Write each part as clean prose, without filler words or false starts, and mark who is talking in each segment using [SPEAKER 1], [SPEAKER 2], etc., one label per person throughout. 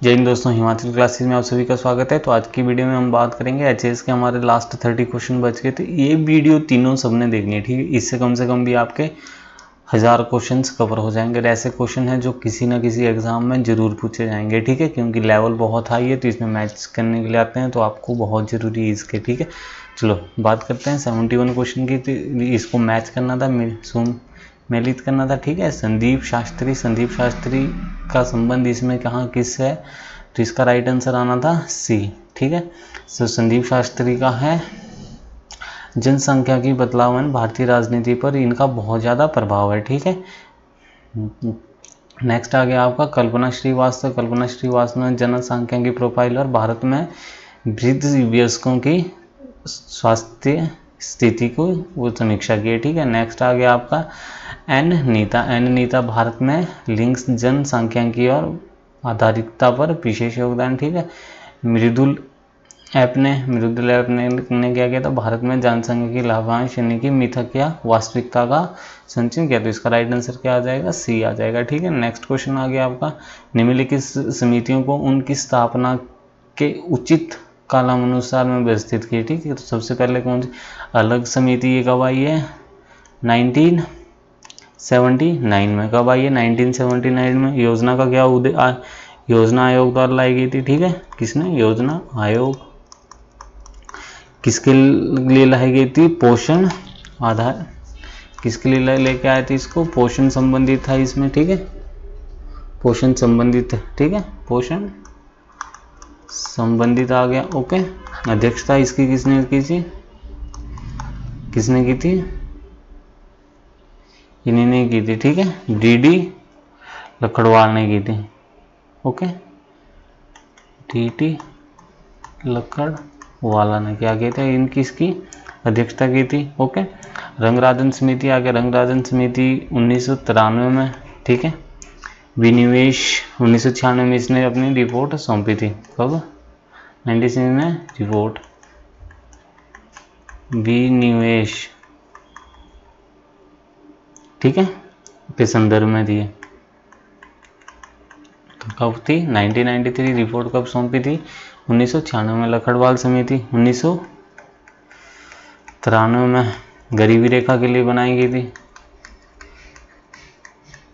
[SPEAKER 1] जय हिंद दोस्तों, हिमाचल क्लासेस में आप सभी का स्वागत है। तो आज की वीडियो में हम बात करेंगे एचएएस के हमारे लास्ट 30 क्वेश्चन बच गए थे। ये वीडियो तीनों सबने देखनी है, ठीक है। इससे कम से कम भी आपके 1000 क्वेश्चंस कवर हो जाएंगे। और ऐसे क्वेश्चन हैं जो किसी ना किसी एग्जाम में ज़रूर पूछे जाएंगे, ठीक है, क्योंकि लेवल बहुत हाई है। तो इसमें मैच करने के लिए आते हैं तो आपको बहुत ज़रूरी है इसके, ठीक है। चलो बात करते हैं 71 क्वेश्चन की। इसको मैच करना था, मेलित करना था, ठीक है। संदीप शास्त्री का संबंध इसमें कहाँ किस है, तो इसका राइट आंसर आना था सी, ठीक है। तो संदीप शास्त्री का है जनसंख्या की बदलावन भारतीय राजनीति पर इनका बहुत ज़्यादा प्रभाव है, ठीक है। नेक्स्ट आ गया आपका कल्पना श्रीवास्तव ने जनसंख्या की प्रोफाइल और भारत में वृद्ध वयस्कों की स्वास्थ्य स्थिति को वो समीक्षा की है, ठीक है। नेक्स्ट आ गया आपका एन नीता भारत में लिंग जनसांख्यिकी और आधारिकता पर विशेष योगदान, ठीक है। मृदुल ऐप ने क्या किया था, भारत में जनसंख्या की लाभांश यानी कि मिथक या वास्तविकता का संचयन किया। तो इसका राइट आंसर क्या आ जाएगा, सी आ जाएगा, ठीक है। नेक्स्ट क्वेश्चन आ गया आपका निम्नलिखित समितियों को उनकी स्थापना के उचित कालानुसार में व्यवस्थित किए, ठीक है। तो सबसे पहले कौन सी अलग समिति ये कब आई है, 1979 में। कब आई है, 1979 में। योजना का क्या योजना आयोग द्वारा लाई गई थी, ठीक है। किसने योजना आयोग किसके लिए लाई गई थी, पोषण आधार किसके लिए लेके आए थे इसको, पोषण संबंधित था इसमें, ठीक है। पोषण संबंधित, ठीक है, पोषण संबंधित आ गया, ओके। अध्यक्षता इसकी किसने की थी, इन्हीं की थी, ठीक है। डीडी लखड़वाल ने की थी, ओके। डीडी लखड़वाला ने क्या किया था, इनकी इसकी अध्यक्षता की थी, ओके। रंगराजन समिति आ गया, रंगराजन समिति 1993 में, ठीक है। विनिवेश 1996 में इसने अपनी रिपोर्ट सौंपी थी। कब, 96 में रिपोर्ट विनिवेश, ठीक है, के संदर्भ में दिए। तो कब थी, 1993। रिपोर्ट कब सौंपी थी, 1996 में। लखड़वाल समिति 1993 में गरीबी रेखा के लिए बनाई गई थी।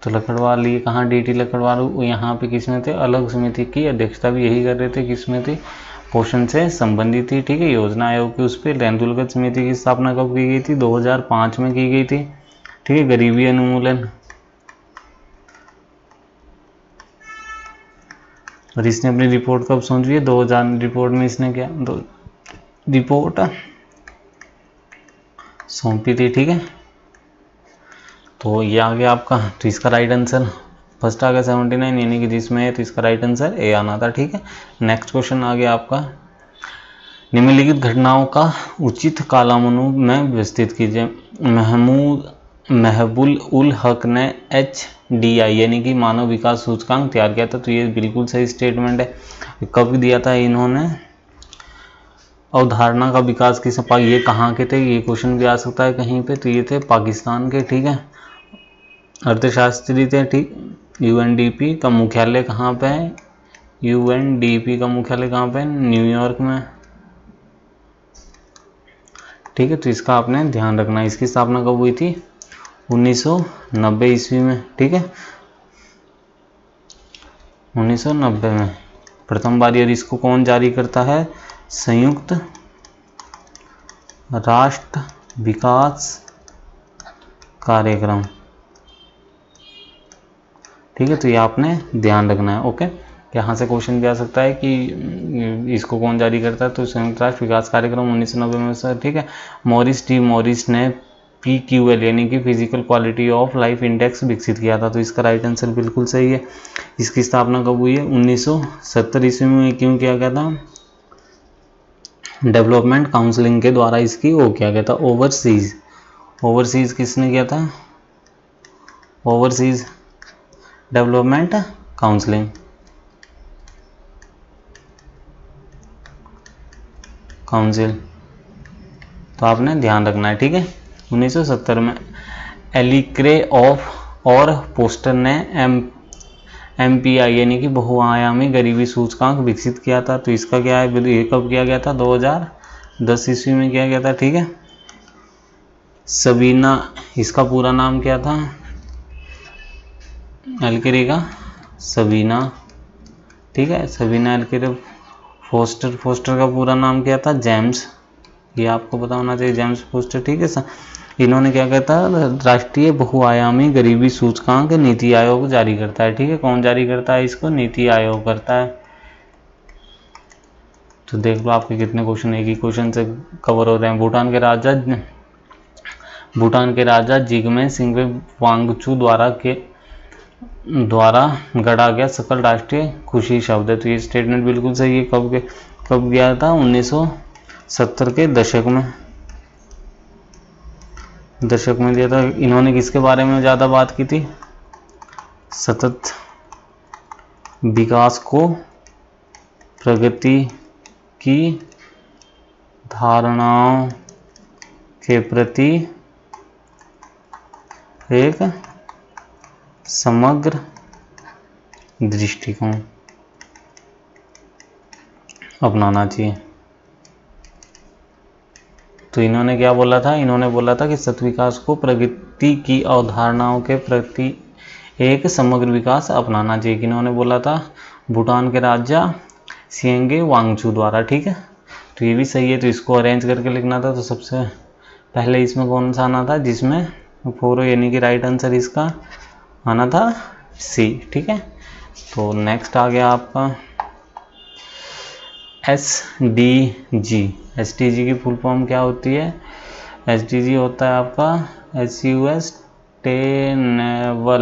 [SPEAKER 1] तो लखड़वाल ये कहाँ, डीटी लखड़वाल यहाँ पे किसमें थे, अलग समिति की अध्यक्षता भी यही कर रहे थे, किसमें थी, पोषण से संबंधित थी, ठीक है। योजना आयोग की उस पर तेंदुलकर समिति की स्थापना कब की गई थी, 2005 में की गई थी, ठीक है। गरीबी उन्मूलन, और इसने अपनी रिपोर्ट कब सौंपी है, 2000 रिपोर्ट में इसने क्या रिपोर्ट सौंपी थी, ठीक है। तो ये आ गया आपका, तो इसका राइट आंसर फर्स्ट आ गया 79 यानी कि जिसमें है, तो इसका राइट आंसर ए आना था, ठीक है। नेक्स्ट क्वेश्चन आ गया आपका निम्नलिखित घटनाओं का उचित कालानुक्रम में व्यवस्थित कीजिए। महबूल उल हक ने HDI यानी कि मानव विकास सूचकांक तैयार किया था। तो ये बिल्कुल सही स्टेटमेंट है। कब दिया था इन्होंने, अवधारणा का विकास की सपा, ये कहाँ के थे, ये क्वेश्चन भी आ सकता है कहीं पे। तो ये थे पाकिस्तान के, ठीक है, अर्थशास्त्री थे, ठीक। UNDP का मुख्यालय कहाँ पे है, UNDP का मुख्यालय कहाँ पे है, न्यूयॉर्क में, ठीक है। तो इसका आपने ध्यान रखना है। इसकी स्थापना कब हुई थी, 1990 ईस्वी में, ठीक है, 1990 में प्रथम बार। और इसको कौन जारी करता है, संयुक्त राष्ट्र विकास कार्यक्रम, ठीक है। तो ये आपने ध्यान रखना है, ओके। यहाँ से क्वेश्चन भी आ सकता है कि इसको कौन जारी करता है, तो संयुक्त राष्ट्र विकास कार्यक्रम 1990 में सर, ठीक है। मॉरिस ने PQL यानी कि physical quality of life index विकसित किया था। तो इसका राइट आंसर बिल्कुल सही है। इसकी स्थापना कब हुई है, 1970 ईस्वी में। क्यों किया गया था, डेवलपमेंट काउंसिलिंग के द्वारा इसकी वो किया गया था। ओवरसीज किसने किया था, ओवरसीज डेवलपमेंट काउंसिल, तो आपने ध्यान रखना है, ठीक है। 1970 में एलिक्रे ऑफ और पोस्टर ने MPI यानी कि बहुआयामी गरीबी सूचकांक विकसित किया था। तो इसका क्या है, ये कब किया गया था, 2010 ईस्वी में किया गया था। ठीक है, सबीना, इसका पूरा नाम क्या था, एल्केरी का सबीना। ठीक है, सबीना एल्केरी फोस्टर। फोस्टर का पूरा नाम क्या था, जेम्स, ये आपको पता होना चाहिए, जेम्स फोस्टर। ठीक है, इन्होंने क्या कहता है, राष्ट्रीय बहुआयामी गरीबी सूचकांक नीति आयोग जारी करता है। ठीक है, कौन जारी करता है इसको, नीति आयोग करता है। तो देख लो आपके कितने क्वेश्चन एक ही क्वेश्चन से कवर हो रहे हैं। भूटान के राजा जिग्मे सिंघवे वांगचू द्वारा गढ़ा गया सकल राष्ट्रीय खुशी शब्द है। तो ये स्टेटमेंट बिल्कुल सही है। कब गया था, 1970 के दशक में दिया था। इन्होंने किसके बारे में ज़्यादा बात की थी, सतत विकास को प्रगति की धारणाओं के प्रति एक समग्र दृष्टिकोण अपनाना चाहिए। तो इन्होंने क्या बोला था, इन्होंने बोला था कि सतत विकास को प्रगति की अवधारणाओं के प्रति एक समग्र विकास अपनाना चाहिए। इन्होंने बोला था भूटान के राजा सिंघवे वांगचू द्वारा। ठीक है, तो ये भी सही है। तो इसको अरेंज करके लिखना था। तो सबसे पहले इसमें कौन सा आना था, जिसमें 4 यानी कि राइट आंसर इसका आना था सी। ठीक है, तो नेक्स्ट आ गया आपका SDG। SDG की फुल फॉर्म क्या होती है, SDG होता है आपका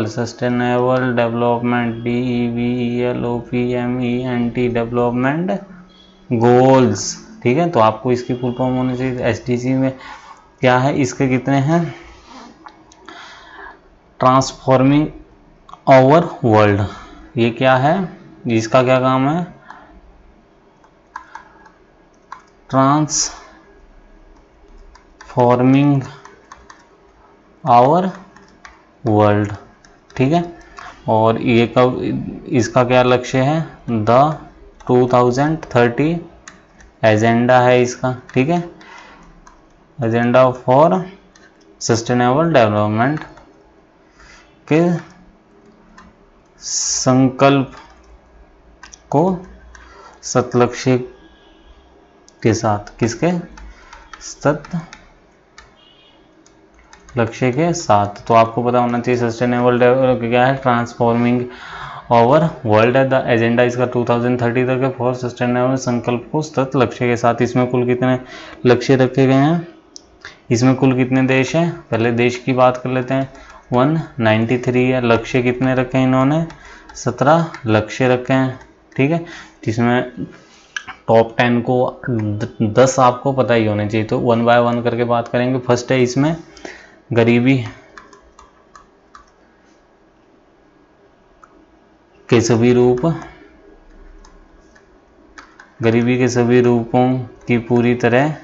[SPEAKER 1] sustainable development, DEVELOPMENT development goals. ठीक है, तो आपको इसकी फुल फॉर्म होनी चाहिए। SDG में क्या है, इसके कितने हैं, ट्रांसफॉर्मिंग आवर वर्ल्ड, ये क्या है, इसका क्या काम है, ट्रांसफॉर्मिंग आवर वर्ल्ड। ठीक है, और ये कब, इसका क्या लक्ष्य है, द 2030 एजेंडा है इसका। ठीक है, एजेंडा फॉर सस्टेनेबल डेवलपमेंट के संकल्प को सत लक्ष्य के साथ, किसके, सत लक्ष्य के साथ। तो आपको पता होना चाहिए सस्टेनेबल डेवलपमेंट क्या है, ट्रांसफॉर्मिंग आवर वर्ल्ड है। द एजेंडा इसका 2030 तक है फॉर सस्टेनेबल, संकल्प को सत लक्ष्य के साथ। इसमें कुल कितने लक्ष्य रखे गए हैं, इसमें कुल कितने देश हैं, पहले देश की बात कर लेते हैं। 193 है। लक्ष्य कितने रखे हैं इन्होंने, 17 लक्ष्य रखे हैं। ठीक है, जिसमें टॉप 10 को 10 आपको पता ही होने चाहिए। तो 1 बाय 1 करके बात करेंगे। फर्स्ट है इसमें गरीबी के सभी रूप, गरीबी के सभी रूपों की पूरी तरह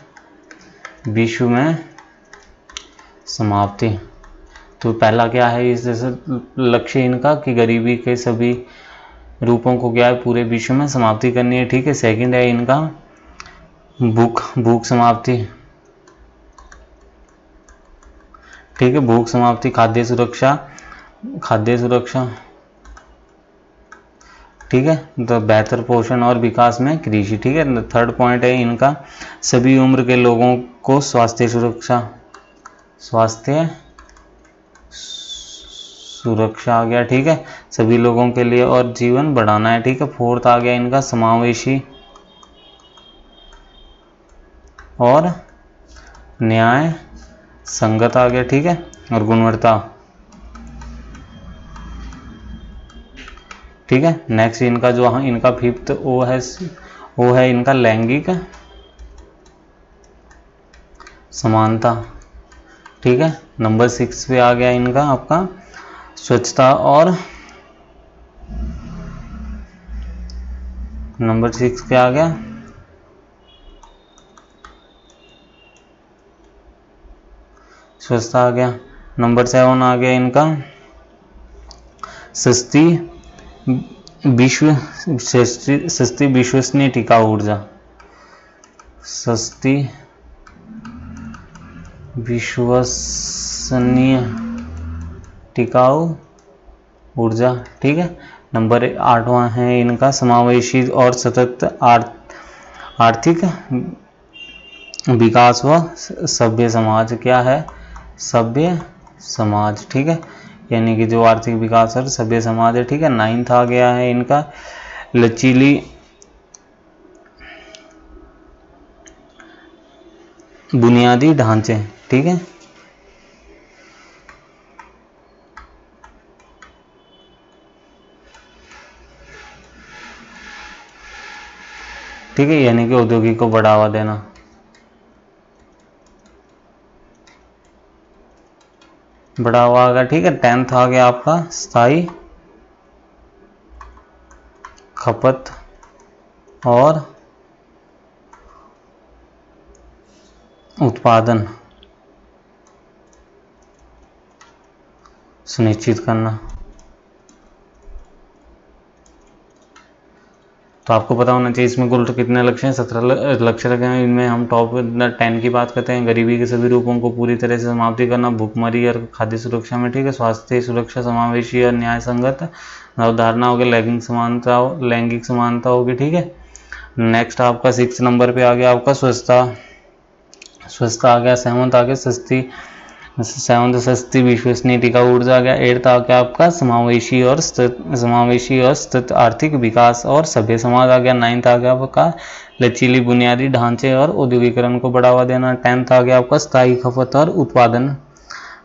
[SPEAKER 1] विश्व में समाप्ति। तो पहला क्या है इस जैसे लक्ष्य इनका कि गरीबी के सभी रूपों को क्या है, पूरे विश्व में समाप्ति करनी है। ठीक है, सेकंड है इनका भूख समाप्ति। ठीक है, भूख समाप्ति, खाद्य सुरक्षा, ठीक है, तो बेहतर पोषण और विकास में कृषि। ठीक है, थर्ड पॉइंट है इनका सभी उम्र के लोगों को स्वास्थ्य सुरक्षा आ गया। ठीक है, सभी लोगों के लिए और जीवन बढ़ाना है। ठीक है, फोर्थ आ गया इनका समावेशी और न्याय संगत आ गया। ठीक है, और गुणवत्ता। ठीक है, नेक्स्ट इनका जो इनका फिफ्थ वो है इनका लैंगिक समानता। ठीक है, नंबर 6 पे आ गया इनका आपका स्वच्छता और नंबर 6 क्या आ गया, आ गया। नंबर 7 आ गया इनका सस्ती विश्व सस्ती विश्वसनीय टिकाऊ ऊर्जा, सस्ती विश्वसनीय टिकाऊ ऊर्जा, ठीक है। नंबर 8वां है इनका समावेशी और सतत आर्थिक विकास व सभ्य समाज। क्या है? सभ्य समाज, ठीक है, यानी कि जो आर्थिक विकास और सभ्य समाज है, ठीक है। 9th आ गया है इनका लचीली बुनियादी ढांचे, ठीक है। ठीक है, यानी कि औद्योगिक को बढ़ावा देना। बढ़ावा आ गया, ठीक है। 10th आ गया आपका स्थायी खपत और उत्पादन सुनिश्चित करना। तो आपको पता होना चाहिए इसमें कुल कितने लक्ष्य हैं, 17 लक्ष्य रखे हैं। इनमें हम टॉप 10 की बात करते हैं। गरीबी के सभी रूपों को पूरी तरह से समाप्ति करना, भूखमरी और खाद्य सुरक्षा में, ठीक है। स्वास्थ्य सुरक्षा, समावेशी और न्याय संगत अवधारणा होगी। लैंगिक समानता होगी, ठीक है। नेक्स्ट आपका 6 नंबर पे आ गया आपका स्वच्छता आ गया। 7th आ गया सस्ती विश्वसनीय टिकाऊ ऊर्जा आ गया। 8th आ गया आपका समावेशी और स्थित आर्थिक विकास और सभ्य समाज आ गया। 9th आ गया आपका लचीली बुनियादी ढांचे और औद्योगिकरण को बढ़ावा देना। 10th आ गया आपका स्थायी खपत और उत्पादन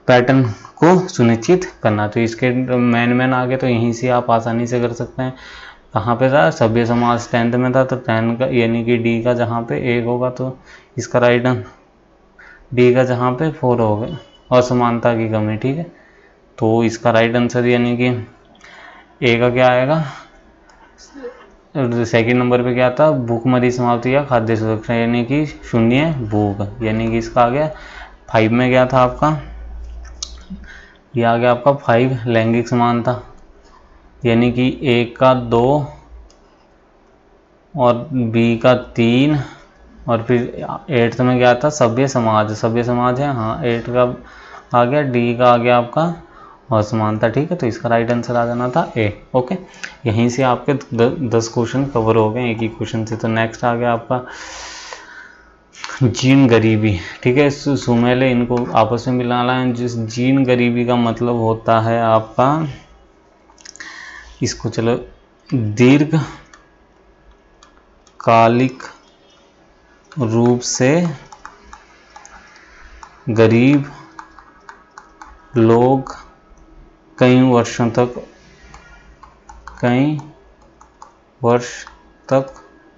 [SPEAKER 1] पैटर्न को सुनिश्चित करना। तो इसके मेन आगे, तो यहीं से आप आसानी से कर सकते हैं। कहाँ पे था? सभ्य समाज 10th में था, तो 10 का यानी कि डी का जहाँ पे 1 होगा तो इसका राइट डी का जहाँ पे 4 हो गया, असमानता की कमी, ठीक है। तो इसका राइट आंसर यानी कि ए का क्या आएगा? सेकंड नंबर पे क्या था? भूखमरी समाप्ति या खाद्य सुरक्षा, यानी कि शून्य भूख, यानी कि इसका आ गया 5 में क्या था आपका? ये आ गया आपका 5 लैंगिक समानता, यानी कि ए का 2 और बी का 3, और फिर 8th में क्या था? सभ्य समाज है, हाँ। 8 का आ गया, डी का आ गया आपका असमानता, ठीक है। तो इसका राइट आंसर आ जाना था ए। ओके, यहीं से आपके 10 क्वेश्चन कवर हो गए एक ही क्वेश्चन से। तो नेक्स्ट आ गया आपका जीन गरीबी, ठीक है। सुमेले इनको आपस में मिलाना है। जिस जीन गरीबी का मतलब होता है आपका, इसको चलो दीर्घकालिक रूप से गरीब लोग कई वर्ष तक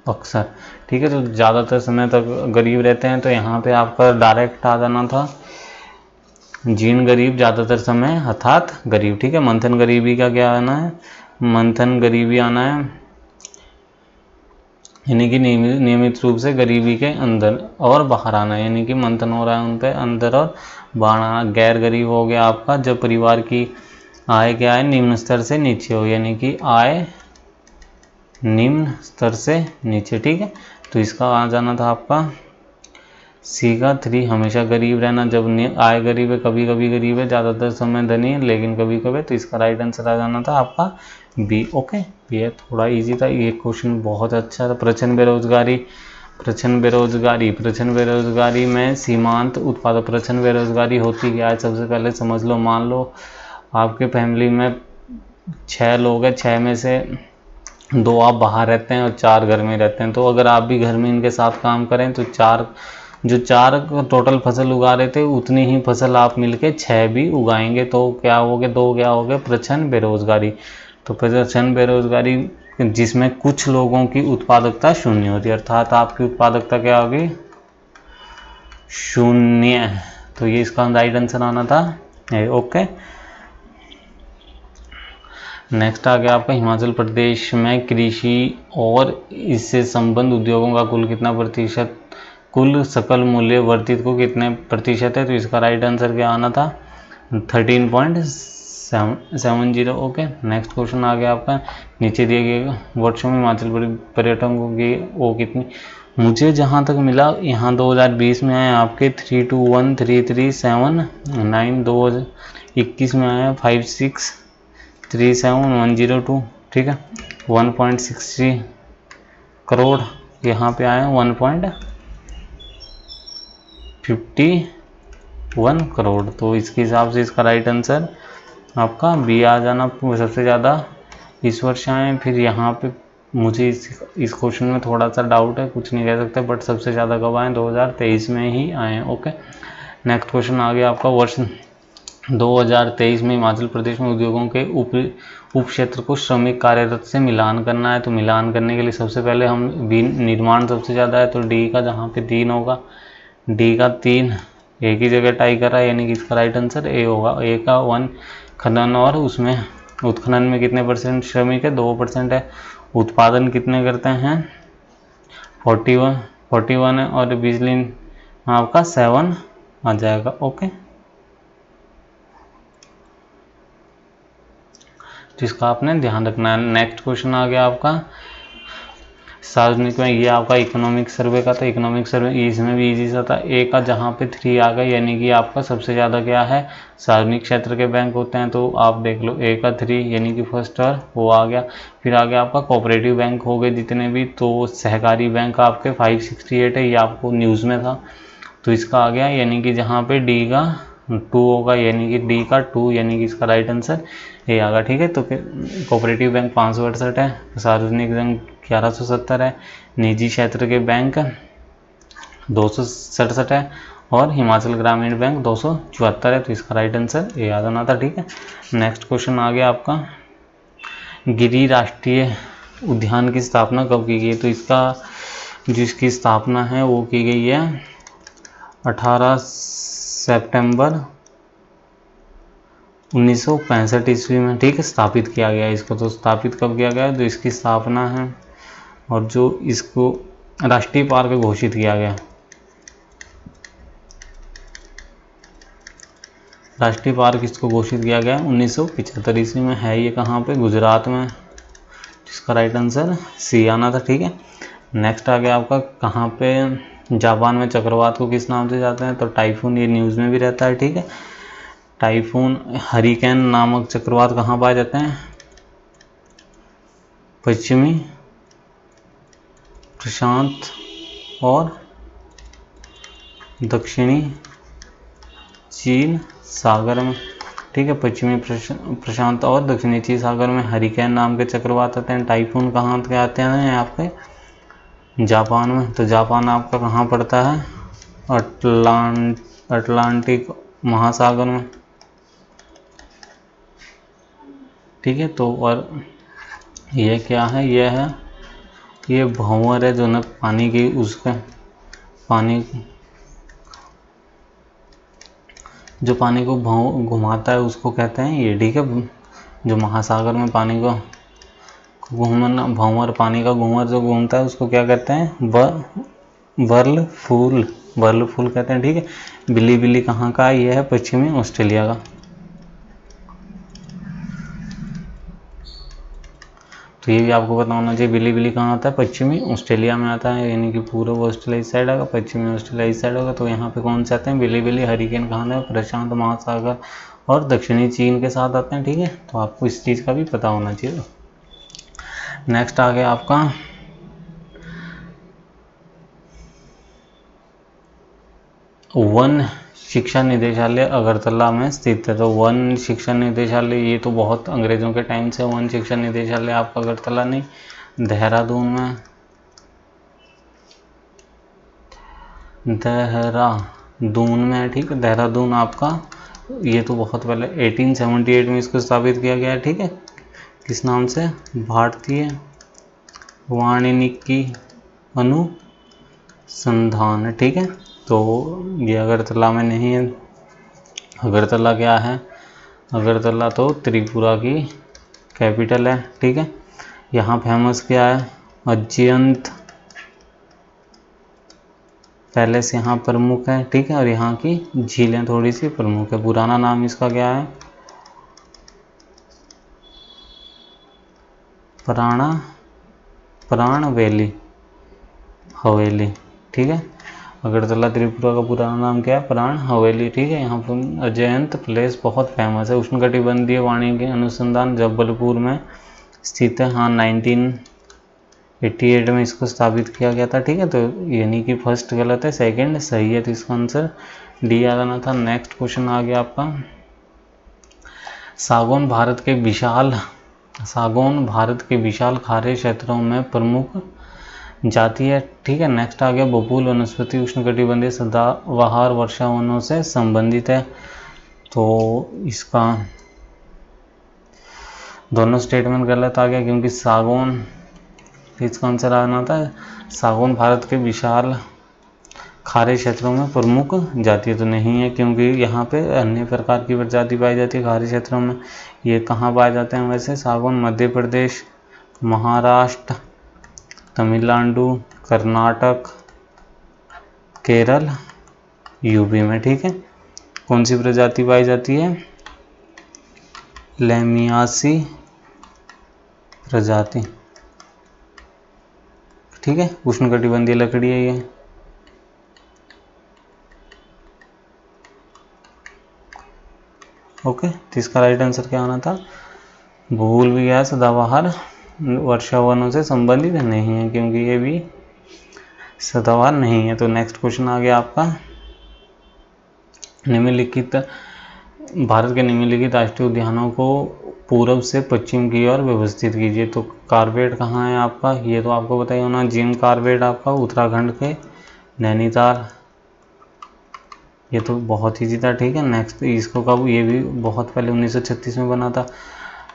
[SPEAKER 1] अक्सर, ठीक है। तो ज़्यादातर समय तक गरीब रहते हैं। तो यहाँ पे आपका डायरेक्ट आ जाना था जीन गरीब ज़्यादातर समय अर्थात गरीब, ठीक है। मंथन गरीबी का क्या आना है? मंथन गरीबी आना है, यानी कि नियमित रूप से गरीबी के अंदर और बाहर आना, यानी कि मंथन हो रहा है उन पे अंदर और बाहर आना। गैर गरीब हो गया आपका जब परिवार की आय क्या है? निम्न स्तर से नीचे हो, यानी कि आय निम्न स्तर से नीचे, ठीक है। तो इसका आ जाना था आपका सी का 3 हमेशा गरीब रहना। जब आय गरीब है, कभी कभी गरीब है, ज़्यादातर समय धनी है लेकिन कभी कभी, तो इसका राइट आंसर आ जाना था आपका बी। ओके, ये थोड़ा इजी था, ये क्वेश्चन बहुत अच्छा था। प्रचंड बेरोजगारी में सीमांत उत्पादक। प्रचंड बेरोजगारी होती क्या है? सबसे पहले समझ लो, मान लो आपके फैमिली में 6 लोग हैं, 6 में से 2 आप बाहर रहते हैं और 4 घर में रहते हैं। तो अगर आप भी घर में इनके साथ काम करें तो 4 टोटल फसल उगा रहे थे, उतनी ही फसल आप मिलके 6 भी उगाएंगे। तो क्या हो गए? 2 क्या हो गए? प्रचंड बेरोजगारी। तो प्रचंड बेरोजगारी जिसमें कुछ लोगों की उत्पादकता शून्य होती है, अर्थात आपकी उत्पादकता क्या होगी? शून्य। तो ये इसका राइट आंसर आना था। ओके, नेक्स्ट आ गया आपका हिमाचल प्रदेश में कृषि और इससे संबंध उद्योगों का कुल कितना प्रतिशत, कुल सकल मूल्य वर्धित को कितने प्रतिशत है? तो इसका राइट आंसर क्या आना था? 13.7 70। ओके, नेक्स्ट क्वेश्चन आ गया आपका, नीचे दिए गए वर्षों में हिमाचल पर्यटकों की वो कितनी, मुझे जहाँ तक मिला यहाँ 2020 में आए आपके 321,337,9, 2021 में आया 56,37,102, ठीक है। 1.63 करोड़, यहाँ पे आया 1.51 करोड़। तो इसके हिसाब से इसका राइट आंसर आपका बी आ जाना, सबसे ज़्यादा इस वर्ष आए। फिर यहाँ पे मुझे इस क्वेश्चन में थोड़ा सा डाउट है, कुछ नहीं कह सकते, बट सबसे ज़्यादा कब आए, 2023 में ही आए। ओके, नेक्स्ट क्वेश्चन आ गया आपका, वर्ष 2023 में हिमाचल प्रदेश में उद्योगों के उप क्षेत्र को श्रमिक कार्यरत से मिलान करना है। तो मिलान करने के लिए सबसे पहले हम निर्माण सबसे ज़्यादा है तो डी का, जहाँ पे 3 होगा, डी का 3 एक ही जगह टाई कर रहा है, यानी कि इसका राइट आंसर ए होगा। ए का 1 खनन, और उसमें उत्खनन में कितने % श्रमिक है, 2% है। उत्पादन कितने करते हैं, 41 है, और बिजली आपका 7 आ जाएगा। ओके, जिसका आपने ध्यान रखना है। नेक्स्ट क्वेश्चन आ गया आपका सार्वजनिक में, ये आपका इकोनॉमिक सर्वे का था। इकोनॉमिक सर्वे इसमें भी इजी सा था। ए का जहाँ पे 3 आ गया, यानी कि आपका सबसे ज़्यादा क्या है, सार्वजनिक क्षेत्र के बैंक होते हैं। तो आप देख लो ए का 3 यानी कि फर्स्ट और वो आ गया। फिर आ गया आपका कोऑपरेटिव बैंक हो गए जितने भी, तो सहकारी बैंक आपके 568 है, ये आपको न्यूज़ में था। तो इसका आ गया, यानी कि जहाँ पे डी का 2 होगा, यानी कि डी का 2, यानी कि इसका राइट आंसर ये आ गया। ठीक है, तो कोऑपरेटिव बैंक 568 है, सार्वजनिक बैंक 1170 है, निजी क्षेत्र के बैंक 267 है, और हिमाचल ग्रामीण बैंक 274 है। तो इसका राइट आंसर ये आ जाना था। ठीक है, नेक्स्ट क्वेश्चन आ गया आपका, गिरी राष्ट्रीय उद्यान की स्थापना कब की गई। तो इसका जिसकी स्थापना है वो की गई है 18 सितंबर 1965 ईस्वी में। ठीक है, स्थापित किया गया इसको। तो स्थापित कब किया गया, तो इसकी स्थापना है, और जो इसको राष्ट्रीय पार्क घोषित किया गया, राष्ट्रीय पार्क इसको घोषित किया गया 1975 ईस्वी में। है ये कहाँ पे, गुजरात में, जिसका राइट आंसर सी आना था। ठीक है, नेक्स्ट आ गया आपका, कहाँ पे जापान में चक्रवात को किस नाम से जाते हैं। तो टाइफून, ये न्यूज़ में भी रहता है। ठीक है, टाइफून हरिकेन नामक चक्रवात कहाँ पाए जाते हैं, पश्चिमी प्रशांत और दक्षिणी चीन सागर में। ठीक है, पश्चिमी प्रशांत और दक्षिणी चीन सागर में हरिकेन नाम के चक्रवात आते हैं। टाइफून कहाँ के आते हैं, आपके जापान में। तो जापान आपका कहाँ पड़ता है, अटलांटिक महासागर में। ठीक है, तो और ये क्या है, ये भंवर है जो न पानी की, उसका पानी जो पानी को घुमाता है उसको कहते हैं ये। ठीक है, जो महासागर में पानी को घूमना, भंवर, पानी का घूमर जो घूमता है उसको क्या कहते हैं, वर्लफूल कहते हैं। ठीक है, बिल्ली कहाँ का, ये है पश्चिमी ऑस्ट्रेलिया का। तो ये भी आपको पता होना चाहिए, बिल्ली कहाँ आता है, पश्चिमी ऑस्ट्रेलिया में आता है, यानी कि पूर्व ऑस्ट्रेलिया इस साइड आएगा, पश्चिमी ऑस्ट्रेलिया इस साइड होगा। तो यहाँ पे कौन से आते हैं, बिल्ली हरिकेन कहाँ है, प्रशांत महासागर और दक्षिणी चीन के साथ आते हैं। ठीक है, तो आपको इस चीज़ का भी पता होना चाहिए। नेक्स्ट आ गया आपका, वन शिक्षा निदेशालय अगरतला में स्थित है। तो वन शिक्षा निदेशालय, ये तो बहुत अंग्रेजों के टाइम से वन शिक्षा निदेशालय आपका अगरतला नहीं, देहरादून में, है। ठीक है, देहरादून आपका, ये तो बहुत पहले 1878 में इसको स्थापित किया गया है। ठीक है, किस नाम से, भारतीय वाणिज्यिकी अनुसंधान। ठीक है, तो ये अगरतला में नहीं है। अगरतला क्या है, अगरतला तो त्रिपुरा की कैपिटल है। ठीक है, यहाँ फेमस क्या है, अजंत पैलेस यहाँ प्रमुख है। ठीक है, और यहाँ की झीलें थोड़ी सी प्रमुख है। पुराना नाम इसका क्या है, प्राण वैली हवेली, ठीक है। अगरतला त्रिपुरा का पुराना नाम क्या है? प्राण हवेली, ठीक है। यहाँ पर अजयंत प्लेस बहुत फेमस है। उष्णकटिबंधीय वानिकी अनुसंधान जबलपुर में स्थित है। हाँ, 1988 में इसको स्थापित किया गया था, ठीक है। तो यानी कि फर्स्ट गलत है, सेकंड सही है, तो इसका आंसर डी आ जाना था। नेक्स्ट क्वेश्चन आ गया आपका, सागौन भारत के विशाल खारे क्षेत्रों में प्रमुख जाति है, ठीक है। नेक्स्ट आ गया, बबूल वनस्पति उष्णकटिबंधीय सदाबहार वर्षा वनों से संबंधित है। तो इसका दोनों स्टेटमेंट गलत आ गया, क्योंकि सागौन, इसका आंसर आना था सागौन भारत के विशाल खारे क्षेत्रों में प्रमुख जाति तो नहीं है, क्योंकि यहाँ पे अन्य प्रकार की प्रजाति पाई जाती है खारे क्षेत्रों में। ये कहाँ पाए जाते हैं वैसे? सागौन मध्य प्रदेश, महाराष्ट्र, तमिलनाडु, कर्नाटक, केरल, यूपी में, ठीक है। कौन सी प्रजाति पाई जाती है? लेमियासी प्रजाति, ठीक है। उष्णकटिबंधीय लकड़ी है ये। ओके, तो इसका राइट आंसर क्या आना था? भूल भी गया, सदाबहार वर्षा वनों से संबंधित नहीं है, क्योंकि ये भी सदाबहार नहीं है। तो नेक्स्ट क्वेश्चन आ गया आपका, निम्नलिखित भारत के निम्नलिखित राष्ट्रीय उद्यानों को पूर्व से पश्चिम की ओर व्यवस्थित कीजिए। तो कार्बेट कहाँ है आपका? ये तो आपको पता ही होना, जिम कार्बेट आपका उत्तराखंड के नैनीताल। ये तो बहुत ईजी था, ठीक है। नेक्स्ट इसको कब, ये भी बहुत पहले 1936 में बना था।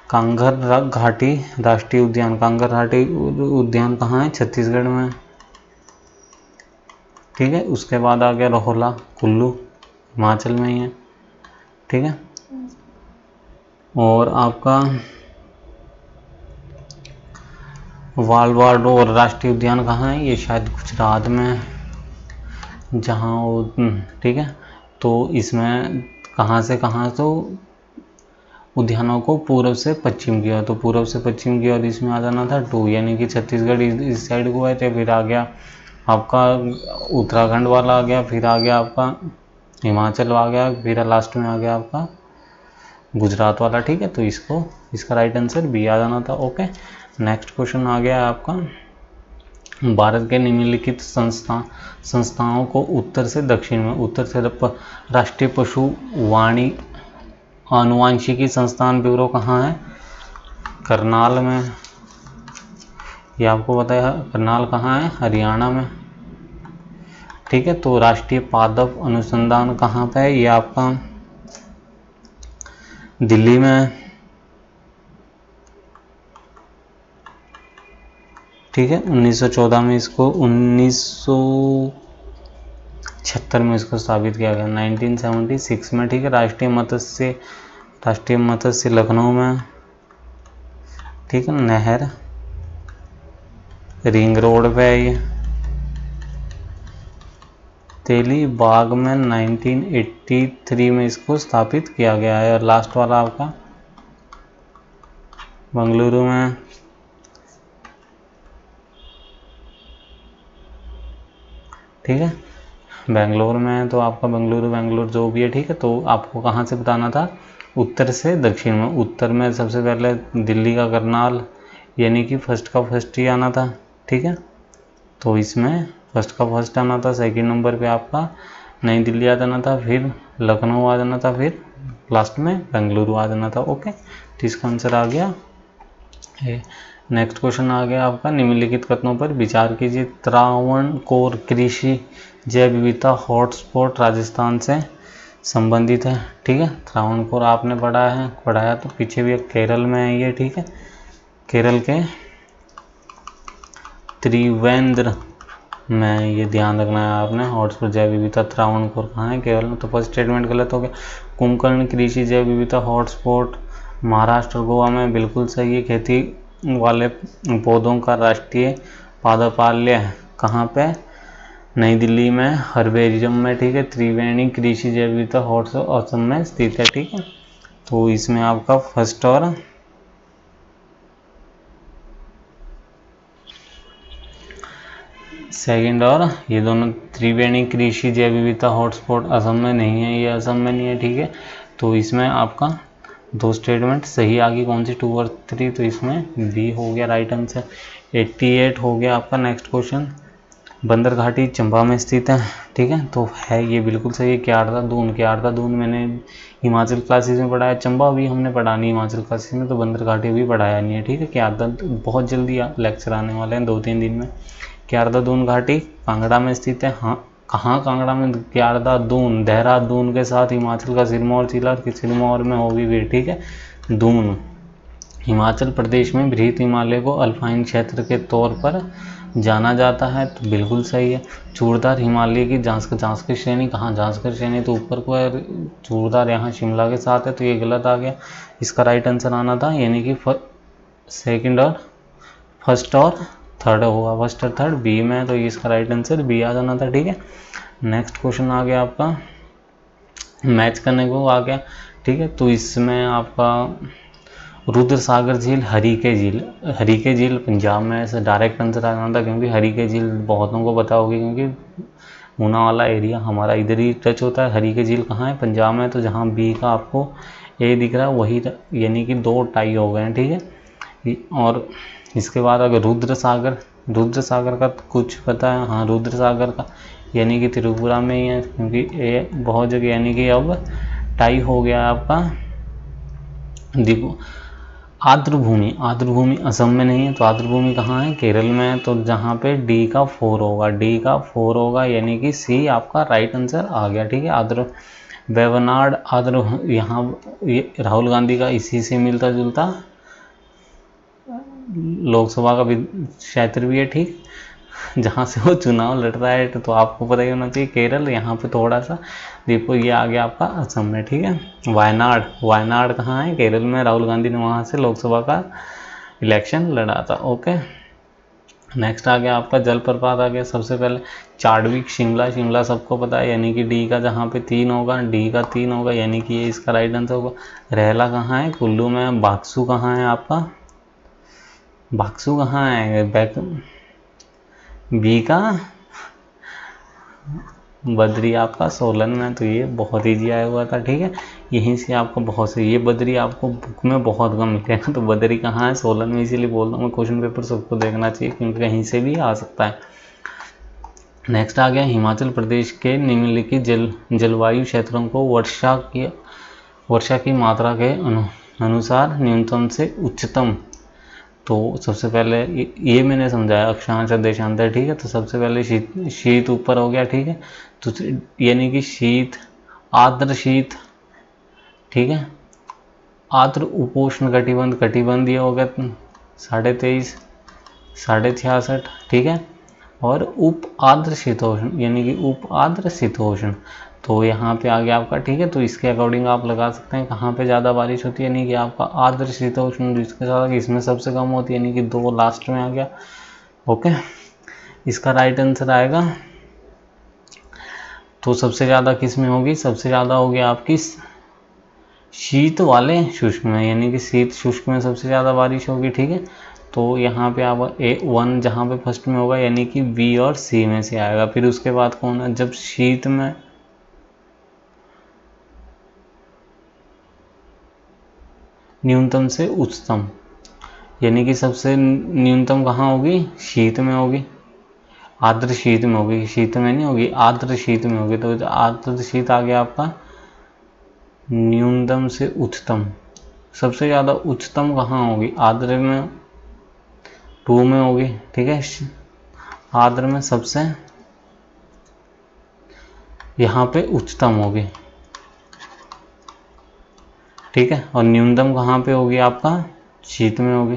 [SPEAKER 1] कांगर घाटी राष्ट्रीय उद्यान, कांगर घाटी उद्यान कहाँ है? छत्तीसगढ़ में, ठीक है। उसके बाद आ गया रोहला कुल्लू, हिमाचल में ही है, ठीक है। और आपका वालवाडोर राष्ट्रीय उद्यान कहाँ है? ये शायद गुजरात में है, जहाँ वो, ठीक है। तो इसमें कहाँ से कहाँ तो उद्यानों को पूर्व से पश्चिम की ओर, तो पूर्व से पश्चिम की ओर इसमें आ जाना था 2, यानी कि छत्तीसगढ़ इस साइड को आए थे, फिर आ गया आपका उत्तराखंड वाला आ गया, फिर आ गया आपका हिमाचल आ गया, फिर लास्ट में आ गया आपका गुजरात वाला, ठीक है। तो इसका राइट आंसर बी आ जाना था। ओके, नेक्स्ट क्वेश्चन आ गया आपका, भारत के निम्नलिखित संस्थाओं को उत्तर से दक्षिण में, उत्तर से राष्ट्रीय पशु वाणी आनुवांशिकी संस्थान ब्यूरो कहाँ है? करनाल में। ये आपको पता है करनाल कहाँ है? हरियाणा में, ठीक है। तो राष्ट्रीय पादप अनुसंधान कहाँ पे है? ये आपका दिल्ली में, ठीक है। 1914 में इसको 1976 में इसको स्थापित किया गया, 1976 में, ठीक है। राष्ट्रीय मत्स्य लखनऊ में, ठीक है। नहर रिंग रोड पे है ये। तेली बाग में 1983 में इसको स्थापित किया गया है। और लास्ट वाला आपका बेंगलुरु में, ठीक है। बेंगलोर में, तो आपका बेंगलुरु जो भी है, ठीक है। तो आपको कहाँ से बताना था? उत्तर से दक्षिण में। उत्तर में सबसे पहले दिल्ली का करनाल, यानी कि फर्स्ट का फर्स्ट ही आना था, ठीक है। तो इसमें फर्स्ट का फर्स्ट आना था, सेकंड नंबर पे आपका नई दिल्ली आ जाना था, फिर लखनऊ आ जाना था, फिर लास्ट में बेंगलुरु आ जाना था। ओके, तो इसका आंसर आ गया। नेक्स्ट क्वेश्चन आ गया आपका, निम्नलिखित कथनों पर विचार कीजिए। त्रावणकोर कृषि जैव विविधता हॉटस्पॉट राजस्थान से संबंधित है, ठीक है। त्रावणकोर आपने पढ़ाया तो पीछे भी केरल में है ये, ठीक है। केरल के त्रिवेंद्र में, ये ध्यान रखना है आपने। हॉटस्पॉट जैव विविधता त्रावणकोर कहाँ है? केरल में। तो फर्स्ट स्टेटमेंट गलत हो गया। कुंभकर्ण कृषि जैव विविधता हॉटस्पॉट महाराष्ट्र गोवा में, बिल्कुल सही है। खेती वाले पौधों का राष्ट्रीय पादपालय कहाँ पे? नई दिल्ली में, हर्बेरियम में, ठीक है। त्रिवेणी कृषि जैव विविधता हॉटस्पॉट असम में स्थित है, ठीक है। तो इसमें आपका फर्स्ट और सेकंड, और ये दोनों त्रिवेणी कृषि जैव विविधता हॉटस्पॉट असम में नहीं है, ये असम में नहीं है, ठीक है। तो इसमें आपका 2 स्टेटमेंट सही आ गई, कौन सी 2 और 3, तो इसमें बी हो गया राइट आंसर। 88 हो गया आपका। नेक्स्ट क्वेश्चन, बंदर घाटी चंबा में स्थित है, ठीक है, तो है ये बिल्कुल सही है। क्यारदा दून, क्यारदा दून मैंने हिमाचल क्लासेस में पढ़ाया, चंबा भी हमने पढ़ा नहीं हिमाचल क्लासेस में, तो बंदर घाटी भी पढ़ाया नहीं है, ठीक है। क्यारदा बहुत जल्दी लेक्चर आने वाले हैं 2-3 दिन में। क्यारदा दून घाटी कांगड़ा में स्थित है। हाँ, कहाँ कांगड़ा में? क्यारदा दून, देहरादून के साथ हिमाचल का सिरमौर जिला, सिरमौर में होगी भी, ठीक है। दून हिमाचल प्रदेश में बृहत हिमालय को अल्पाइन क्षेत्र के तौर पर जाना जाता है, तो बिल्कुल सही है। चूड़दार हिमालय की जांस्कर श्रेणी, कहाँ जांस्कर श्रेणी? तो ऊपर को है, चूड़दार यहाँ शिमला के साथ है, तो ये गलत आ गया। इसका राइट आंसर आना था, यानी कि सेकंड और फर्स्ट और थर्ड होगा, फर्स्ट और थर्ड बी में है, तो इसका राइट आंसर बी आ जाना था, ठीक है। नेक्स्ट क्वेश्चन आ गया आपका, मैच करने को आ गया, ठीक है। तो इसमें आपका रुद्र सागर झील, हरीके झील पंजाब में, ऐसा डायरेक्ट आंसर आ जाना था, क्योंकि हरीके झील बहुतों को पता होगी, क्योंकि ऊना वाला एरिया हमारा इधर ही टच होता है। हरीके झील कहाँ है? पंजाब में। तो जहाँ बी का आपको ए दिख रहा है वही, यानी कि 2 टाई हो गए हैं, ठीक है। और इसके बाद अगर रुद्र सागर का कुछ पता है? हाँ, रुद्र सागर का यानी कि त्रिपुरा में ही है, क्योंकि ए बहुत जगह, यानी कि अब टाई हो गया आपका। आर्द्रभूमि असम में नहीं है, तो आर्द्रभूमि कहाँ है? केरल में है, तो जहाँ पे डी का 4 होगा, यानी कि सी आपका राइट आंसर आ गया, ठीक है। वेवनाड यहाँ ये राहुल गांधी का इसी से मिलता जुलता लोकसभा का भी क्षेत्र भी है, ठीक, जहाँ से वो चुनाव लड़ रहा है, तो आपको पता ही होना चाहिए केरल, यहाँ पे थोड़ा सा देखो ये आ गया आपका असम में, ठीक है। वायनाड कहाँ है? केरल में। राहुल गांधी ने वहाँ से लोकसभा का इलेक्शन लड़ा था, ओके। नेक्स्ट आ गया आपका जलप्रपात आ गया। सबसे पहले चार्डविक शिमला सबको पता है, यानी कि डी का जहाँ पे 3 होगा, यानी कि ये इसका राइट आंसर होगा। रहला कहाँ है? कुल्लू में। बाक्सू कहाँ है आपका? बाक्सू कहाँ है? बी का बद्री आपका सोलन में, तो ये बहुत ईजी आया हुआ था, ठीक है। यहीं से आपको बहुत से, ये बद्री आपको बुक में बहुत कम मिलेगा, तो बद्री कहाँ है? सोलन में। इसीलिए बोल रहा हूँ मैं, क्वेश्चन पेपर सबको देखना चाहिए, क्योंकि कहीं से भी आ सकता है। नेक्स्ट आ गया, हिमाचल प्रदेश के निम्नलिखित जलवायु क्षेत्रों को वर्षा की मात्रा के अनुसार न्यूनतम से उच्चतम, तो सबसे पहले ये मैंने समझाया अक्षांश देशांतर, ठीक है। तो सबसे पहले शीत ऊपर हो गया, ठीक है, तो यानी कि शीत, आर्द्र शीत, ठीक है। आर्द्र उपोष्ण कटिबंध ये हो गया 23.5, 66.5, ठीक है। और उप आर्द्र शीतोष्ण, यानी कि उप आर्द्र शीतोष्ण, तो यहाँ पे आ गया आपका, ठीक है। तो इसके अकॉर्डिंग आप लगा सकते हैं कहाँ पे ज़्यादा बारिश होती है, यानी कि आपका आर्द्र शीतोष्ण, जिसके साथ इसमें सबसे कम होती है, यानी कि 2 लास्ट में आ गया, ओके। इसका राइट आंसर आएगा, तो सबसे ज़्यादा किस में होगी? सबसे ज़्यादा होगी आपकी शीत वाले शुष्क में, यानी कि शीत शुष्क में सबसे ज़्यादा बारिश होगी, ठीक है। तो यहाँ पे आप A1 जहाँ पे फर्स्ट में होगा, यानी कि बी और सी में से आएगा। फिर उसके बाद कौन है? जब शीत में न्यूनतम से उच्चतम, यानी कि सबसे न्यूनतम कहाँ होगी? शीत में होगी, आर्द्र शीत में होगी, शीत में नहीं होगी, आर्द्र शीत में होगी। तो आर्द्र शीत आ गया आपका न्यूनतम से उच्चतम। सबसे ज़्यादा उच्चतम कहाँ होगी? आर्द्र में 2 में होगी, ठीक है। आर्द्र में सबसे यहाँ पे उच्चतम होगी, ठीक है। और न्यूनतम कहाँ पे होगी? आपका शीत में होगी,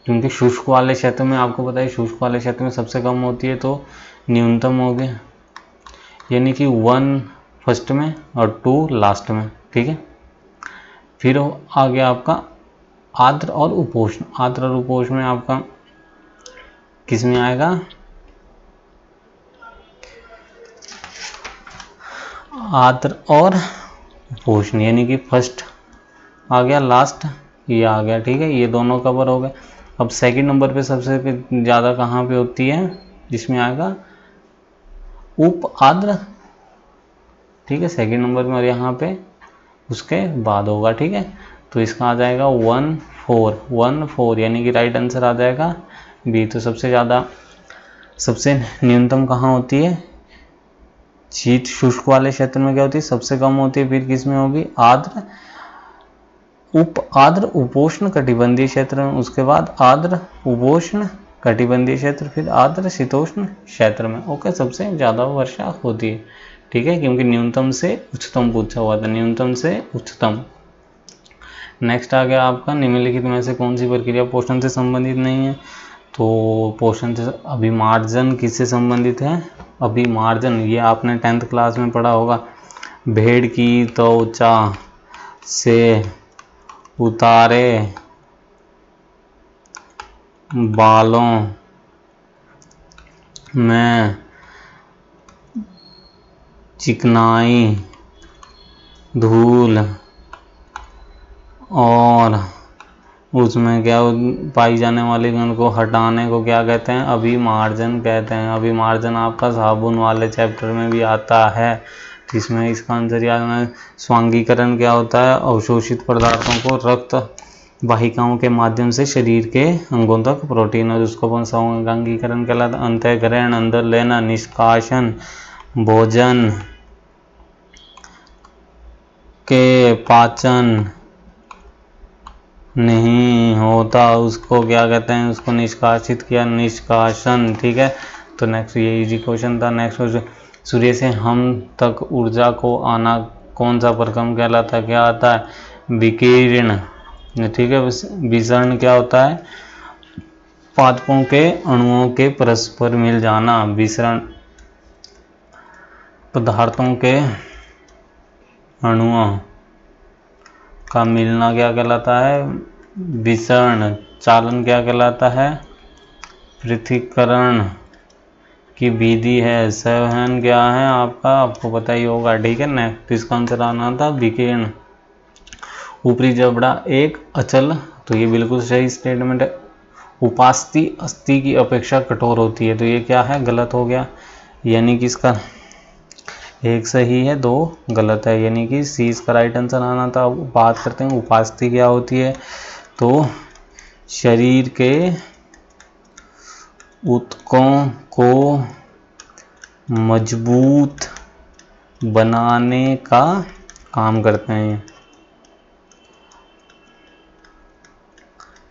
[SPEAKER 1] क्योंकि शुष्क वाले क्षेत्र में आपको पता है, शुष्क वाले क्षेत्र में सबसे कम होती है, तो न्यूनतम होगी, यानी कि 1 फर्स्ट में और 2 लास्ट में, ठीक है। फिर आ गया आपका आर्द्र और उपोष्ण। आर्द्र और उपोष्ण में आपका किस में आएगा? आर्द्र और उपोष्ण, यानी कि फर्स्ट आ गया, लास्ट ये आ गया, ठीक है। ये दोनों कवर हो गए। अब सेकंड नंबर पे सबसे ज़्यादा कहाँ पे होती है, जिसमें आएगा उप आर्द्र, ठीक है, सेकंड नंबर में, और यहाँ पे उसके बाद होगा, ठीक है। तो इसका आ जाएगा 1,4 यानी कि राइट आंसर आ जाएगा बी। तो सबसे न्यूनतम कहाँ होती है, शीत शुष्क वाले क्षेत्र में क्या होती है, सबसे कम होती है, फिर किस में होगी, आर्द्र, उप आर्द्र उपोष्ण कटिबंधीय क्षेत्र में, उसके बाद आर्द्र उपोष्ण कटिबंधीय क्षेत्र, फिर आर्द्र शीतोष्ण क्षेत्र में। ओके, सबसे ज़्यादा वर्षा होती है, ठीक है, क्योंकि न्यूनतम से उच्चतम पूछा हुआ था, न्यूनतम से उच्चतम। नेक्स्ट आ गया आपका, निम्नलिखित में से कौन सी प्रक्रिया पोषण से संबंधित नहीं है। तो पोषण से अभिमार्जन किससे संबंधित है, अभिमार्जन ये आपने 10th क्लास में पढ़ा होगा। भेड़ की त्वचा से उतारे बालों में चिकनाई, धूल और उसमें क्या पाई जाने वाली गंध को हटाने को क्या कहते हैं, अभिमार्जन कहते हैं। अभिमार्जन आपका साबुन वाले चैप्टर में भी आता है, जिसमें इसका आंसर याद है। स्वांगीकरण क्या होता है, अवशोषित पदार्थों को रक्त वाहिकाओं के माध्यम से शरीर के अंगों तक प्रोटीन और उसको स्वांगीकरण कहलाता है। अंतःग्रहण अंदर लेना, निष्कासन भोजन के पाचन नहीं होता उसको क्या कहते हैं, उसको निष्कासित किया, निष्कासन, ठीक है। तो नेक्स्ट ये इजी क्वेश्चन था। नेक्स्ट क्वेश्चन, सूर्य से हम तक ऊर्जा को आना कौन सा प्रक्रम कहलाता है, क्या आता है, विकिरण, ठीक है। विसरण क्या होता है, पादपों के अणुओं के परस्पर मिल जाना, विसरण पदार्थों के अणुओं का मिलना क्या कहलाता है, विसरण। चालन क्या कहलाता है, पृथक्करण की विधि है। संवहन क्या है आपका, आपको पता ही होगा, ठीक है। नेक्स्ट इसका आंसर आना था विकिरण। ऊपरी जबड़ा एक अचल, तो ये बिल्कुल सही स्टेटमेंट है। उपास्थि अस्थि की अपेक्षा कठोर होती है, तो ये क्या है, गलत हो गया, यानी कि इसका एक सही है, दो गलत है, यानी कि सी इसका राइट आंसर आना था। बात करते हैं उपास्थि क्या होती है, तो शरीर के ऊतकों को मजबूत बनाने का काम करते हैं।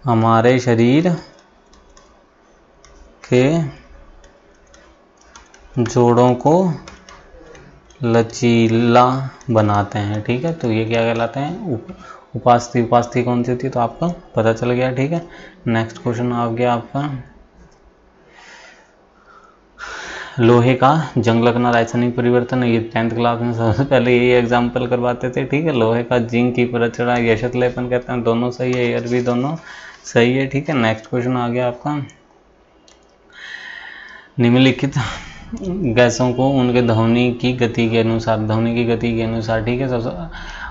[SPEAKER 1] हमारे शरीर के जोड़ों को लचीला बनाते हैं, ठीक है। तो ये क्या कहलाते हैं, उपास्थि। उपास्थि कौन सी होती है, तो आपका पता चल गया, ठीक है। नेक्स्ट क्वेश्चन आ गया आपका, लोहे का जंग लगना रासायनिक परिवर्तन है। ये 10th क्लास में सबसे पहले यही एग्जाम्पल करवाते थे, ठीक है। लोहे का जिंक की परत चढ़ा, यशत लेपन कहते हैं, दोनों सही है, एयर भी दोनों सही है, ठीक है। नेक्स्ट क्वेश्चन आ गया आपका, निम्नलिखित गैसों को उनके ध्वनि की गति के अनुसार, ठीक है। सबसे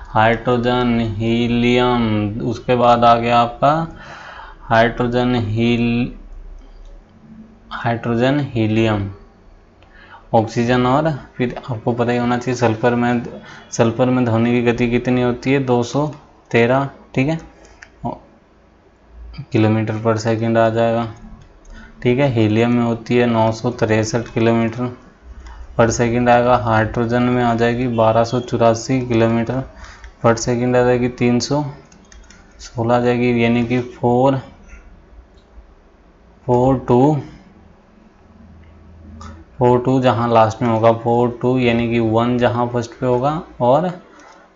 [SPEAKER 1] हाइड्रोजन, हीलियम, उसके बाद आ गया आपका हाइड्रोजन, हीलियम, ऑक्सीजन, और फिर आपको पता ही होना चाहिए सल्फर में ध्वनि की गति कितनी होती है, 213, ठीक है, किलोमीटर पर सेकंड आ जाएगा, ठीक है। हीलियम में होती है 963 किलोमीटर पर सेकंड आएगा। हाइड्रोजन में आ जाएगी 1284 किलोमीटर पर सेकंड आ जाएगी, 316 आ जाएगी, यानी कि 442 जहाँ लास्ट में होगा, 42 यानी कि 1 जहाँ फर्स्ट पे होगा, और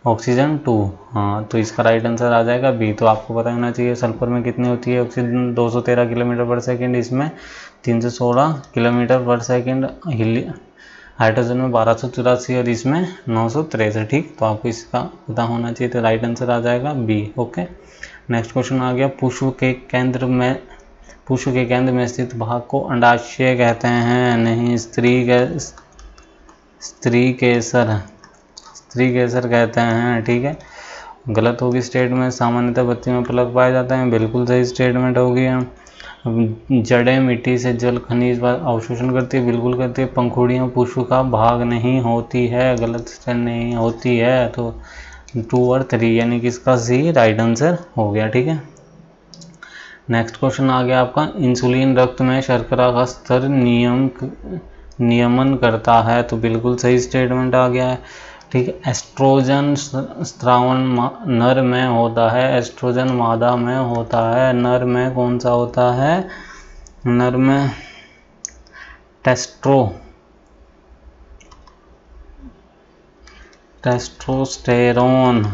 [SPEAKER 1] ऑक्सीजन 2, हाँ। तो इसका राइट आंसर आ जाएगा बी। तो आपको पता होना चाहिए सल्फर में कितनी होती है, ऑक्सीजन 213 किलोमीटर पर सेकंड, इसमें 316 किलोमीटर पर सेकंड, हाइड्रोजन में 1284 और इसमें 963, ठीक। तो आपको इसका पता होना चाहिए, तो राइट आंसर आ जाएगा बी, ओके। नेक्स्ट क्वेश्चन आ गया, पुष्प के केंद्र में स्थित भाग को अंडाशय कहते हैं, नहीं, स्त्री केसर कहते हैं, ठीक है। गलत होगी स्टेटमेंट, सामान्यतः बत्ती में पलक पाए जाते हैं, बिल्कुल सही स्टेटमेंट होगी। जड़ें मिट्टी से जल खनिज अवशोषण करती है, बिल्कुल करती है। पंखुड़ियाँ पुष्प का भाग नहीं होती है, गलत से नहीं होती है, तो 2 और 3 यानी कि इसका सी राइट आंसर हो गया। ठीक है, नेक्स्ट क्वेश्चन आ गया आपका, इंसुलिन रक्त में शर्करा का स्तर नियमन करता है, तो बिल्कुल सही स्टेटमेंट आ गया है। ठीक है, एस्ट्रोजन स्रावन नर में होता है, एस्ट्रोजन मादा में होता है, नर में कौन सा होता है, नर में टेस्टोस्टेरोन,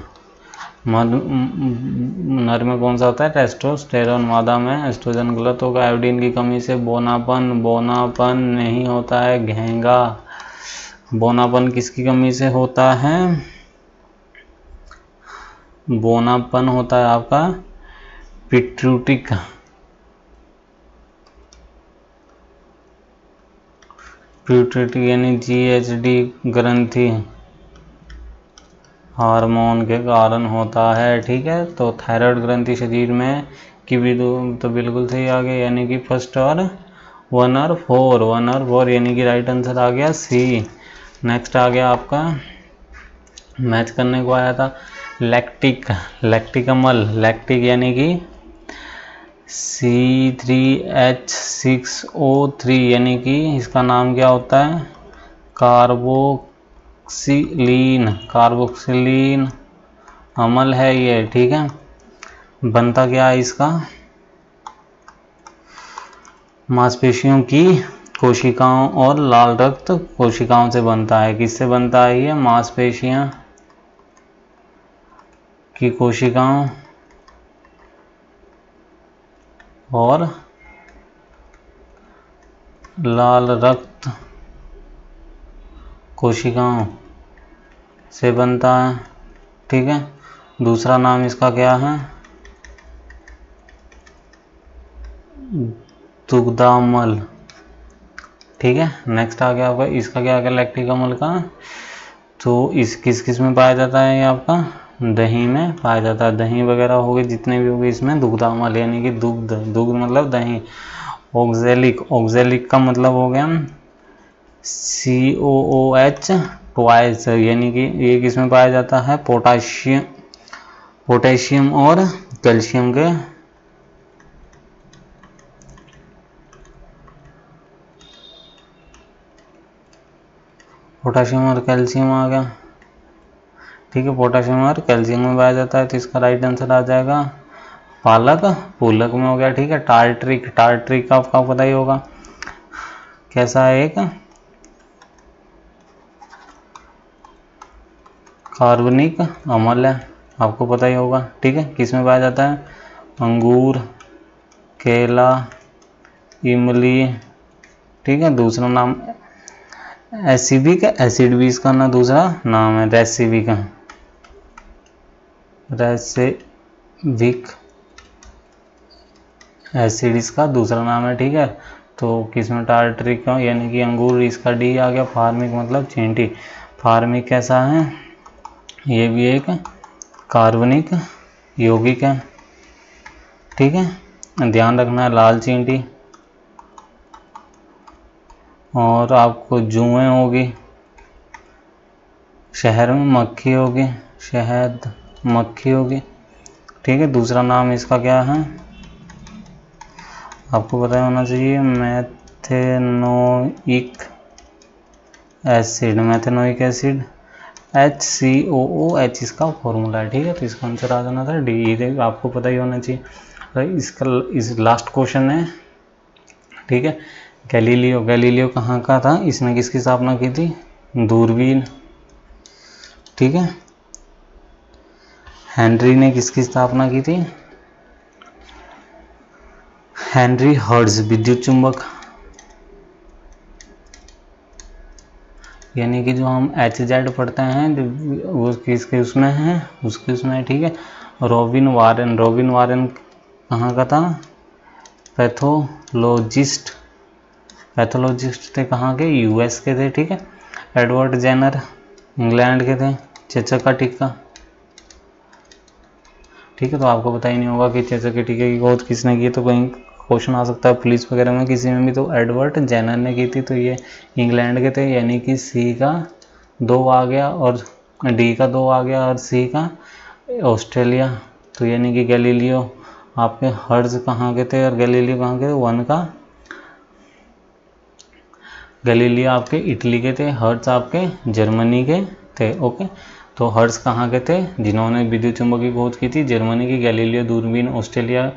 [SPEAKER 1] नर में कौन सा होता है, टेस्टोस्टेरोन, मादा में एस्ट्रोजन। गलत होगा, आयोडीन की कमी से बोनापन नहीं होता है, घेंगा। बोनापन किसकी कमी से होता है, बोनापन होता है आपका पिट्यूटिक यानी जीएचडी ग्रंथि हार्मोन के कारण होता है। ठीक है, तो थायराइड ग्रंथि शरीर में की भी तो बिल्कुल सही आ गया, यानी कि फर्स्ट और 1 और 4 यानी कि राइट आंसर आ गया सी। नेक्स्ट आ गया आपका, मैच करने को आया था, लैक्टिक अम्ल, लैक्टिक यानी कि C3H6O3 यानी कि इसका नाम क्या होता है, कार्बोक्सिलीन अम्ल है ये। ठीक है, बनता क्या है इसका, मांसपेशियों की कोशिकाओं और लाल रक्त कोशिकाओं से बनता है। किससे बनता है ये, मांसपेशियां की कोशिकाओं और लाल रक्त कोशिकाओं से बनता है। ठीक है, दूसरा नाम इसका क्या है, दुग्धामल। ठीक है, नेक्स्ट आ गया आपका, इसका क्या है, लैक्टिक अम्ल का, तो इस किस में पाया जाता है, ये आपका दही में पाया जाता है। दही वगैरह हो गए जितने भी हो गए, इसमें दुग्धामल यानी कि दुग्ध मतलब दही। ऑक्जेलिक का मतलब हो गया COOH ट्वाइस, यानी कि ये किसमें पाया जाता है, पोटेशियम और कैल्शियम के पोटेशियम और कैल्शियम आ गया। ठीक है, पोटेशियम और कैल्शियम में पाया जाता है, तो इसका राइट आंसर आ जाएगा पूलक में हो गया। ठीक है, टार्ट्रिक का आपका पता ही होगा कैसा है, एक कार्बनिक अम्ल है, आपको पता ही होगा। ठीक है, किस में पाया जाता है, अंगूर, केला, इमली। ठीक है, दूसरा नाम एसिडिक एसिड भी इसका ना दूसरा नाम है, रेसिविक एसिड इसका दूसरा नाम है। ठीक है, तो किसमें टार्ट्रिक यानी कि अंगूर, इसका डी आ गया। फार्मिक मतलब चींटी, फार्मिक कैसा है, ये भी एक कार्बनिक यौगिक है। ठीक है, ध्यान रखना है, लाल चींटी, और आपको जुएं होगी, शहर में मक्खी होगी, शहद मक्खी होगी। ठीक है, दूसरा नाम इसका क्या है, आपको पता होना चाहिए, मैथेनोइक एसिड HCOOH इसका फॉर्मूला है। ठीक है, तो इसका आंसर आ जाना था डी, आपको पता ही होना चाहिए। तो इसका इस लास्ट क्वेश्चन है। ठीक है, गैलीलियो कहाँ का था, इसने किसकी स्थापना की थी, दूरबीन। ठीक है, हेनरी ने किसकी स्थापना की थी, हेनरी हर्ट्ज, विद्युत चुंबक। यानी कि जो हम HZ पढ़ते हैं वो किसके उसमें है, उसके उसमें है। ठीक है, रॉबिन वारेन कहाँ का था, पैथोलॉजिस्ट थे, कहाँ के, US के थे। ठीक है, एडवर्ड जेनर इंग्लैंड के थे, चेचक टिक्का। ठीक है, तो आपको पता ही नहीं होगा कि चेचक टिक्के की खोज किसने की, तो क्वेश्चन आ सकता है पुलिस वगैरह में किसी में भी। तो एडवर्ड जेनर ने की थी, तो ये इंग्लैंड के थे, यानी कि सी का 2 आ गया और डी का 2 आ गया और सी का ऑस्ट्रेलिया। तो यानी कि गैलीलियो आपके हर्ज कहाँ के थे और गैलीलियो कहाँ के थे, 1 का गैलीलियो आपके इटली के थे, हर्ट्ज आपके जर्मनी के थे। ओके, तो हर्ट्ज कहाँ के थे, जिन्होंने विद्युत चुंबक की खोज की थी, जर्मनी की। गैलीलियो दूरबीन ऑस्ट्रेलिया,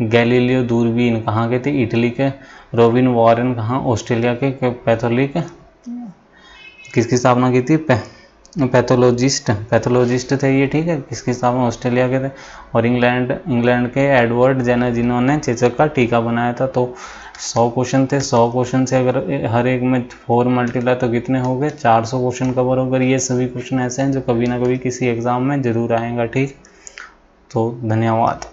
[SPEAKER 1] गैलीलियो दूरबीन कहाँ के थे, इटली के। रॉबिन वॉरेन कहाँ, ऑस्ट्रेलिया के। कैथोलिक किसकी स्थापना की थी, पैथोलॉजिस्ट थे ये, ठीक है। किसकी स्थापना, ऑस्ट्रेलिया के थे। और इंग्लैंड के एडवर्ड जेनर, जिन्होंने चेचक का टीका बनाया था। तो 100 क्वेश्चन थे, 100 क्वेश्चन से अगर हर एक में 4 मल्टीप्लाई तो कितने हो गए, 400 क्वेश्चन कवर हो गए। ये सभी क्वेश्चन ऐसे हैं जो कभी ना कभी किसी एग्जाम में जरूर आएगा, ठीक। तो धन्यवाद।